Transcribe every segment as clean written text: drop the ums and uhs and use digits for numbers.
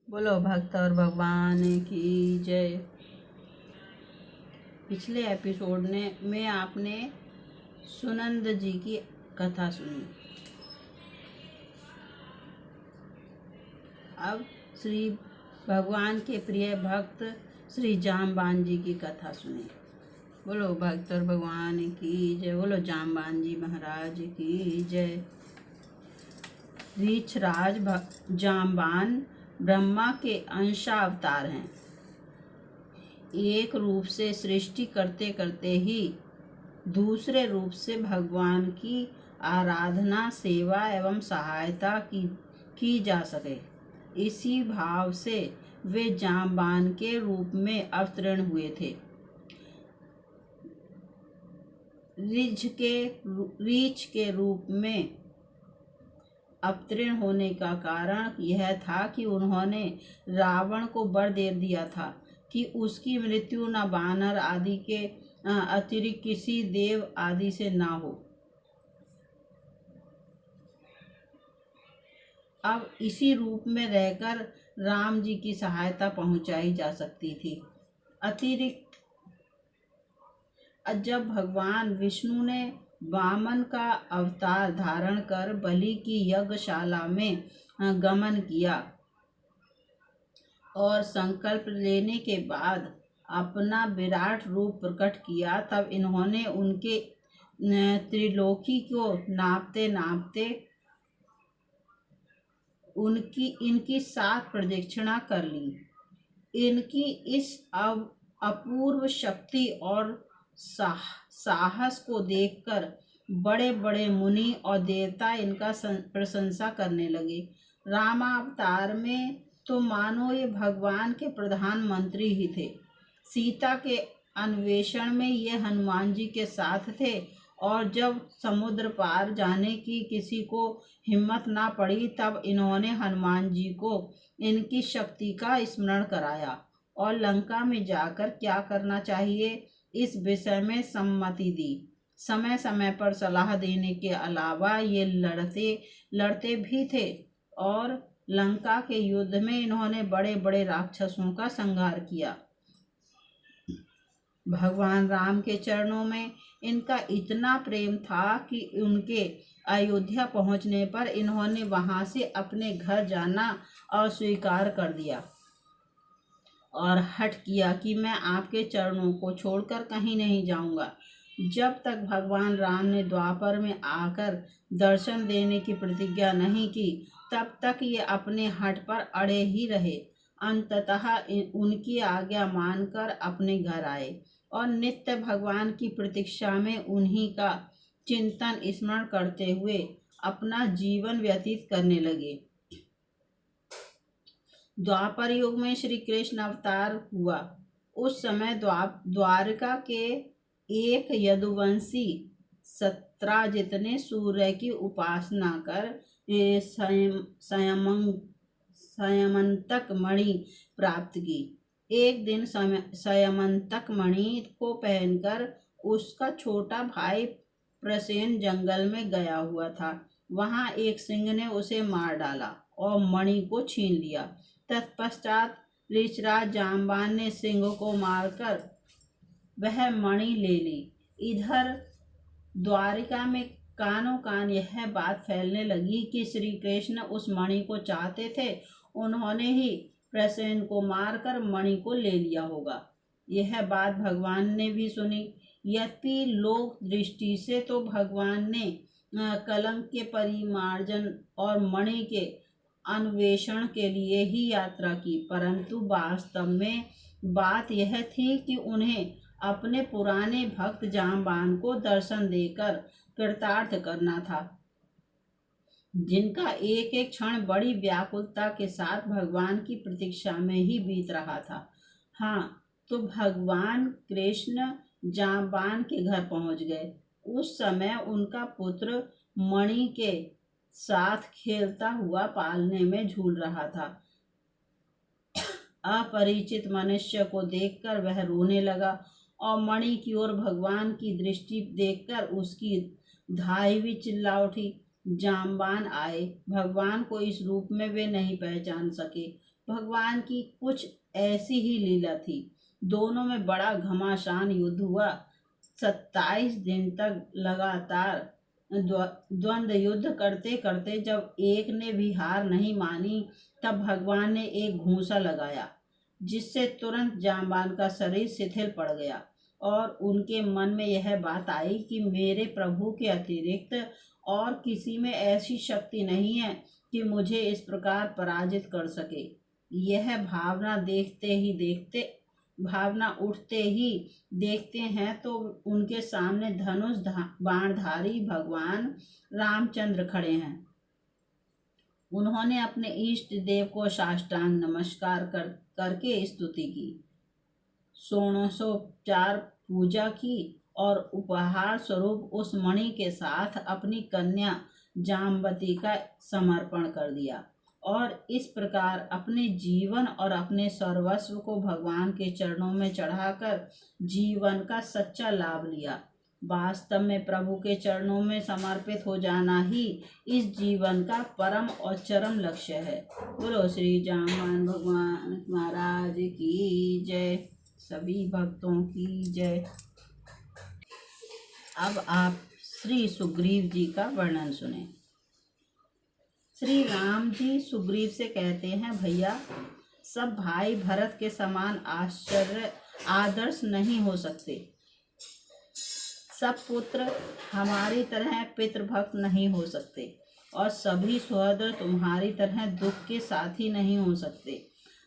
बोलो भक्त और भगवान की जय। पिछले एपिसोड में आपने सुनंद जी की कथा सुनी। अब श्री भगवान के प्रिय भक्त श्री जाम्बान जी की कथा सुनी। बोलो भक्त और भगवान की जय। बोलो जाम्बान जी महाराज की जय। रीछराज जाम्बान ब्रह्मा के अंशावतार हैं। एक रूप से सृष्टि करते करते ही दूसरे रूप से भगवान की आराधना, सेवा एवं सहायता की जा सके, इसी भाव से वे जाम्बान के रूप में अवतरण हुए थे। रीछ के रूप में अवतीर्ण होने का कारण यह था कि उन्होंने रावण को वर दे दिया था कि उसकी मृत्यु न वानर आदि के अतिरिक्त किसी देव आदि से ना हो। अब इसी रूप में रहकर राम जी की सहायता पहुंचाई जा सकती थी। अतिरिक्त जब भगवान विष्णु ने वामन का अवतार धारण कर बलि की यज्ञशाला में गमन किया और संकल्प लेने के बाद अपना विराट रूप प्रकट किया, तब इन्होंने उनके त्रिलोकी को नापते नापते इनकी 7 प्रदक्षिणा कर ली। इनकी इस अपूर्व शक्ति और साहस को देखकर बड़े बड़े मुनि और देवता इनका प्रशंसा करने लगे। रामावतार में तो मानो ये भगवान के प्रधानमंत्री ही थे। सीता के अन्वेषण में ये हनुमान जी के साथ थे, और जब समुद्र पार जाने की किसी को हिम्मत ना पड़ी, तब इन्होंने हनुमान जी को इनकी शक्ति का स्मरण कराया और लंका में जाकर क्या करना चाहिए इस विषय में सम्मति दी। समय समय पर सलाह देने के अलावा ये लड़ते भी थे, और लंका के युद्ध में इन्होंने बड़े बड़े राक्षसों का संहार किया। भगवान राम के चरणों में इनका इतना प्रेम था कि उनके अयोध्या पहुंचने पर इन्होंने वहां से अपने घर जाना अस्वीकार कर दिया और हठ किया कि मैं आपके चरणों को छोड़कर कहीं नहीं जाऊंगा। जब तक भगवान राम ने द्वापर में आकर दर्शन देने की प्रतिज्ञा नहीं की, तब तक ये अपने हठ पर अड़े ही रहे। अंततः उनकी आज्ञा मानकर अपने घर आए और नित्य भगवान की प्रतीक्षा में उन्हीं का चिंतन स्मरण करते हुए अपना जीवन व्यतीत करने लगे। द्वापर युग में श्री कृष्ण अवतार हुआ। उस समय द्वारका के एक यदुवंशी सत्राजित ने सूर्य की उपासना कर संयमंतक मणि प्राप्त की। एक दिन संयमंतक मणि को पहनकर उसका छोटा भाई प्रसेन जंगल में गया हुआ था। वहां एक सिंह ने उसे मार डाला और मणि को छीन लिया। तत्पश्चात रीछराज जाम्बान ने सिंह को मारकर वह मणि ले ली। इधर द्वारिका में कानों कान यह बात फैलने लगी कि श्री कृष्ण उस मणि को चाहते थे। उन्होंने ही प्रसेन को मारकर मणि को ले लिया होगा। यह बात भगवान ने भी सुनी। यद्यपि लोक दृष्टि से तो भगवान ने कलंक के परिमार्जन और मणि के अन्वेषण के लिए ही यात्रा की, परंतु वास्तव में बात यह थी कि उन्हें अपने पुराने भक्त जाम्बान को दर्शन देकर कृतार्थ करना था, जिनका एक एक क्षण बड़ी व्याकुलता के साथ भगवान की प्रतीक्षा में ही बीत रहा था। हाँ, तो भगवान कृष्ण जाम्बान के घर पहुंच गए। उस समय उनका पुत्र मणि के साथ खेलता हुआ पालने में झूल रहा था। अपरिचित मनुष्य को देखकर वह रोने लगा और मणि की ओर भगवान की दृष्टि देखकर उसकी धाई भी चिल्ला उठी। जाम्बान आए। भगवान को इस रूप में वे नहीं पहचान सके। भगवान की कुछ ऐसी ही लीला थी। दोनों में बड़ा घमासान युद्ध हुआ। 27 दिन तक लगातार द्वंद्व युद्ध करते करते जब एक ने भी हार नहीं मानी, तब भगवान ने एक घूंसा लगाया, जिससे तुरंत जांबान का शरीर शिथिल पड़ गया और उनके मन में यह बात आई कि मेरे प्रभु के अतिरिक्त और किसी में ऐसी शक्ति नहीं है कि मुझे इस प्रकार पराजित कर सके। यह भावना उठते ही देखते हैं तो उनके सामने धनुष बाणधारी भगवान रामचंद्र खड़े हैं। उन्होंने अपने इष्ट देव को साष्टांग नमस्कार करके स्तुति की, षोडशोपचार पूजा की और उपहार स्वरूप उस मणि के साथ अपनी कन्या जाम्बती का समर्पण कर दिया और इस प्रकार अपने जीवन और अपने सर्वस्व को भगवान के चरणों में चढ़ाकर जीवन का सच्चा लाभ लिया। वास्तव में प्रभु के चरणों में समर्पित हो जाना ही इस जीवन का परम और चरम लक्ष्य है। बोलो श्री जाम्बान भगवान महाराज की जय, सभी भक्तों की जय। अब आप श्री सुग्रीव जी का वर्णन सुने। श्री राम जी सुग्रीव से कहते हैं, भैया सब भाई भरत के समान आदर्श नहीं हो सकते। सब पुत्र हमारी तरह पितृभक्त नहीं हो सकते और सभी सहोदर तुम्हारी तरह दुख के साथी नहीं हो सकते।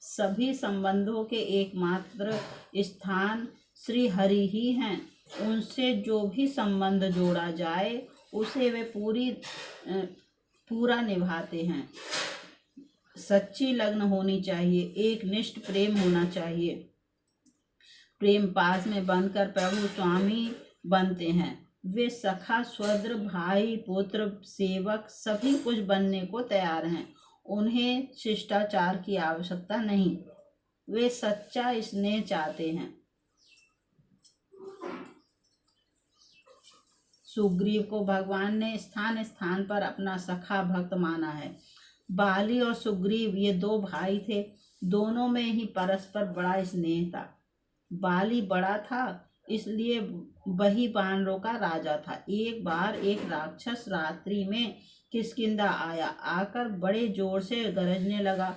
सभी संबंधों के एकमात्र स्थान श्री हरि ही हैं। उनसे जो भी संबंध जोड़ा जाए उसे वे पूरा निभाते हैं। सच्ची लगन होनी चाहिए, एक निष्ठ प्रेम होना चाहिए। प्रेम पास में बनकर प्रभु स्वामी बनते हैं। वे सखा, स्वद्र, भाई, पुत्र, सेवक सभी कुछ बनने को तैयार हैं। उन्हें शिष्टाचार की आवश्यकता नहीं, वे सच्चा स्नेह चाहते हैं। सुग्रीव को भगवान ने स्थान स्थान पर अपना सखा भक्त माना है। बाली और सुग्रीव ये दो भाई थे। दोनों में ही परस्पर बड़ा स्नेह था। बाली बड़ा था इसलिए वही वानरों का राजा था। एक बार एक राक्षस रात्रि में किष्किंधा आया, आकर बड़े जोर से गरजने लगा।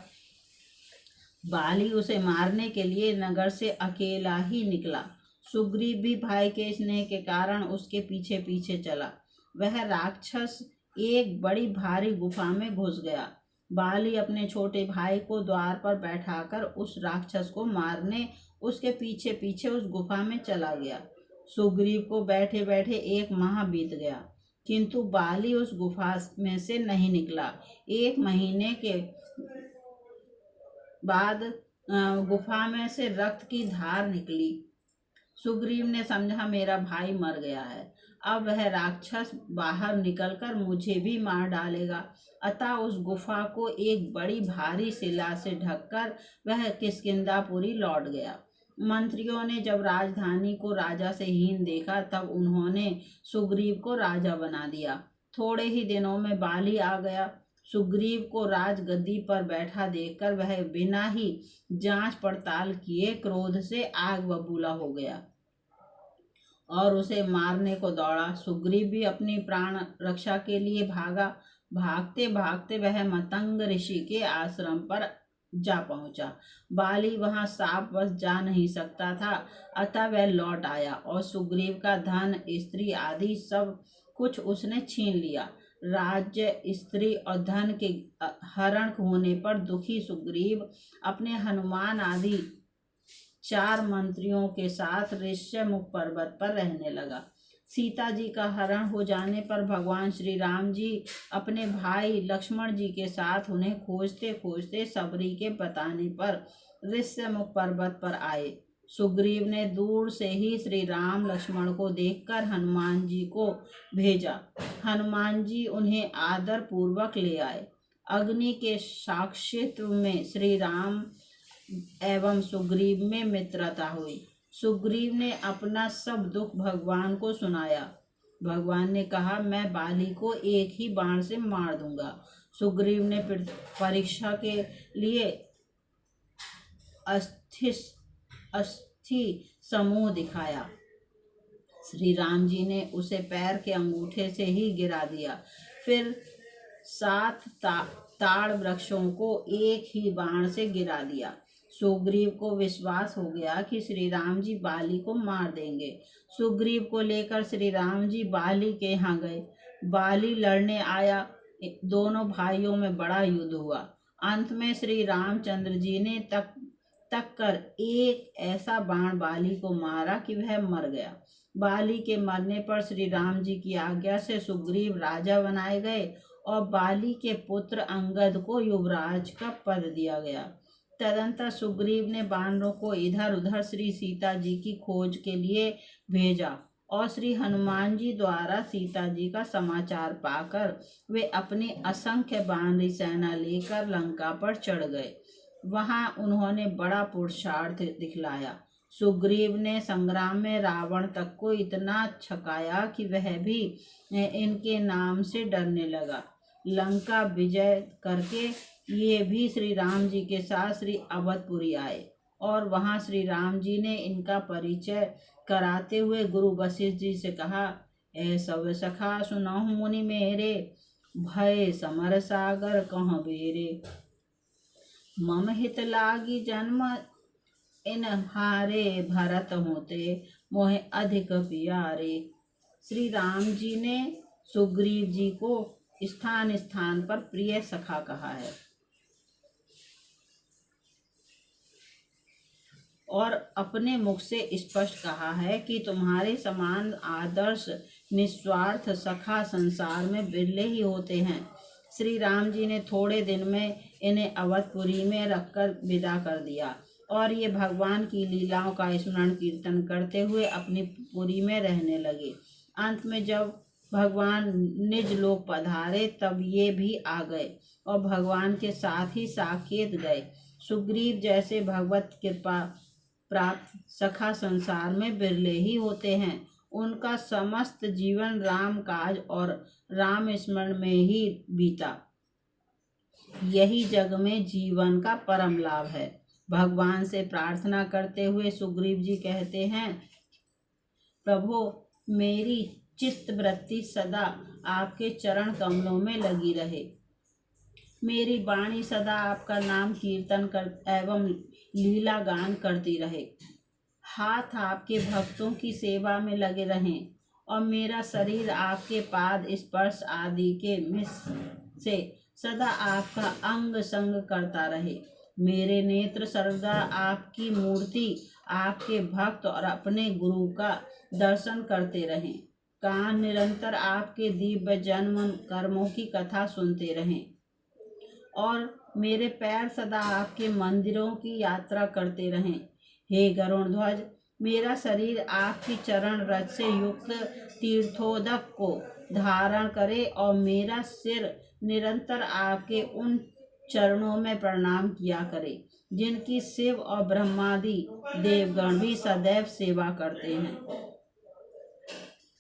बाली उसे मारने के लिए नगर से अकेला ही निकला। सुग्रीव भी भाई के स्नेह के कारण उसके पीछे पीछे चला। वह राक्षस एक बड़ी भारी गुफा में घुस गया। बाली अपने छोटे भाई को द्वार पर बैठाकर उस राक्षस को मारने उसके पीछे पीछे उस गुफा में चला गया। सुग्रीव को बैठे बैठे 1 माह बीत गया, किंतु बाली उस गुफा में से नहीं निकला। 1 महीने के बाद गुफा में से रक्त की धार निकली। सुग्रीव ने समझा मेरा भाई मर गया है, अब वह राक्षस बाहर निकलकर मुझे भी मार डालेगा। अतः उस गुफा को एक बड़ी भारी शिला से ढककर वह किष्किंधापुरी लौट गया। मंत्रियों ने जब राजधानी को राजा से हीन देखा तब उन्होंने सुग्रीव को राजा बना दिया। थोड़े ही दिनों में बाली आ गया। सुग्रीव को राजगद्दी पर बैठा देखकर वह बिना ही जांच पड़ताल किए क्रोध से आग बबूला हो गया और उसे मारने को दौड़ा। सुग्रीव भी अपनी प्राण रक्षा के लिए भागा। भागते भागते वह मतंग ऋषि के आश्रम पर जा पहुंचा। बाली वहां सापवश जा नहीं सकता था, अतः वह लौट आया और सुग्रीव का धन, स्त्री आदि सब कुछ उसने छीन लिया। राज्य, स्त्री और धन के हरण होने पर दुखी सुग्रीव अपने हनुमान आदि 4 मंत्रियों के साथ ऋष्यमुख पर्वत पर रहने लगा। सीता जी का हरण हो जाने पर भगवान श्री राम जी अपने भाई लक्ष्मण जी के साथ उन्हें खोजते खोजते सबरी के बताने पर ऋष्यमुख पर्वत पर आए। सुग्रीव ने दूर से ही श्री राम लक्ष्मण को देखकर हनुमान जी को भेजा। हनुमान जी उन्हें आदर पूर्वक ले आए। अग्नि के साक्षित्व में श्री राम एवं सुग्रीव में मित्रता हुई। सुग्रीव ने अपना सब दुख भगवान को सुनाया। भगवान ने कहा, मैं बाली को एक ही बाण से मार दूंगा। सुग्रीव ने परीक्षा के लिए अस्थि समूह दिखाया। श्री राम जी ने उसे पैर के अंगूठे से ही गिरा दिया। फिर 7 ताड़ वृक्षों को एक ही बाण से गिरा दिया। सुग्रीव को विश्वास हो गया कि श्री राम जी बाली को मार देंगे। सुग्रीव को लेकर श्री राम जी बाली के यहाँ गए। बाली लड़ने आया। दोनों भाइयों में बड़ा युद्ध हुआ। अंत में श्री रामचंद्र जी ने तक कर एक ऐसा बाण बाली को मारा कि वह मर गया। बाली के मरने पर श्री राम जी की आज्ञा से सुग्रीव राजा बनाए गए और बाली के पुत्र अंगद को युवराज का पद दिया गया। तदंतर सुग्रीव ने वानरों को इधर उधर श्री सीता जी की खोज के लिए भेजा और श्री हनुमान जी द्वारा सीता जी का समाचार पाकर वे अपनी असंख्य वानरी सेना लेकर लंका पर चढ़ गए। वहां उन्होंने बड़ा पुरुषार्थ दिखलाया। सुग्रीव ने संग्राम में रावण तक को इतना छकाया कि वह भी इनके नाम से डरने लगा। लंका विजय करके ये भी श्री राम जी के साथ श्री अवधपुरी आए और वहां श्री राम जी ने इनका परिचय कराते हुए गुरु वशिष्ठ जी से कहा, ऐ सब सखा सुनहु मुनि मेरे, भय समर सागर कहाँ बेरे। मम हित लागी जन्म इन हारे, भरत होते मोहे अधिक प्यारे। श्री राम जी ने सुग्रीव जी को स्थान स्थान पर प्रिय सखा कहा है और अपने मुख से स्पष्ट कहा है कि तुम्हारे समान आदर्श निस्वार्थ सखा संसार में बिरले ही होते हैं। श्री राम जी ने थोड़े दिन में इन्हें अवधपुरी में रखकर विदा कर दिया और ये भगवान की लीलाओं का स्मरण कीर्तन करते हुए अपनी पुरी में रहने लगे। अंत में जब भगवान निज लोक पधारे तब ये भी आ गए और भगवान के साथ ही साकेत गए। सुग्रीव जैसे भगवत कृपा प्राप्त सखा संसार में बिरले ही होते हैं। उनका समस्त जीवन राम काज और राम स्मरण में ही बीता। यही जग में जीवन का परम लाभ है। भगवान से प्रार्थना करते हुए सुग्रीव जी कहते हैं, प्रभु मेरी चित्त वृत्ति सदा आपके चरण कमलों में लगी रहे। मेरी वाणी सदा आपका नाम कीर्तन कर एवं लीला गान करती रहे। हाथ आपके भक्तों की सेवा में लगे रहें और मेरा शरीर आपके पाद स्पर्श आदि के मिस से सदा आपका अंग संग करता रहे। मेरे नेत्र सर्वदा आपकी मूर्ति, आपके भक्त और अपने गुरु का दर्शन करते रहें। कान निरंतर आपके दिव्य जन्म कर्मों की कथा सुनते रहें और मेरे पैर सदा आपके मंदिरों की यात्रा करते रहें। हे गरुण ध्वज, मेरा शरीर आपकी चरण रज से युक्त तीर्थोदक को धारण करे और मेरा सिर निरंतर आपके उन चरणों में प्रणाम किया करे जिनकी शिव और ब्रह्मादि देवगण भी सदैव सेवा करते हैं।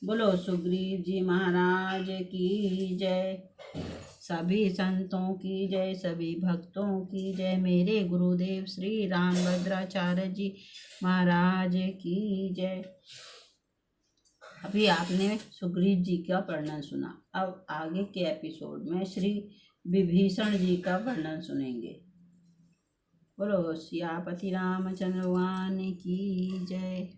बोलो सुग्रीव जी महाराज की जय। सभी संतों की जय, सभी भक्तों की जय। मेरे गुरुदेव श्री रामभद्राचार्य जी महाराज की जय। अभी आपने सुग्रीव जी का वर्णन सुना। अब आगे के एपिसोड में श्री विभीषण जी का वर्णन सुनेंगे। बोलो सियापति रामचंद्र भगवान की जय।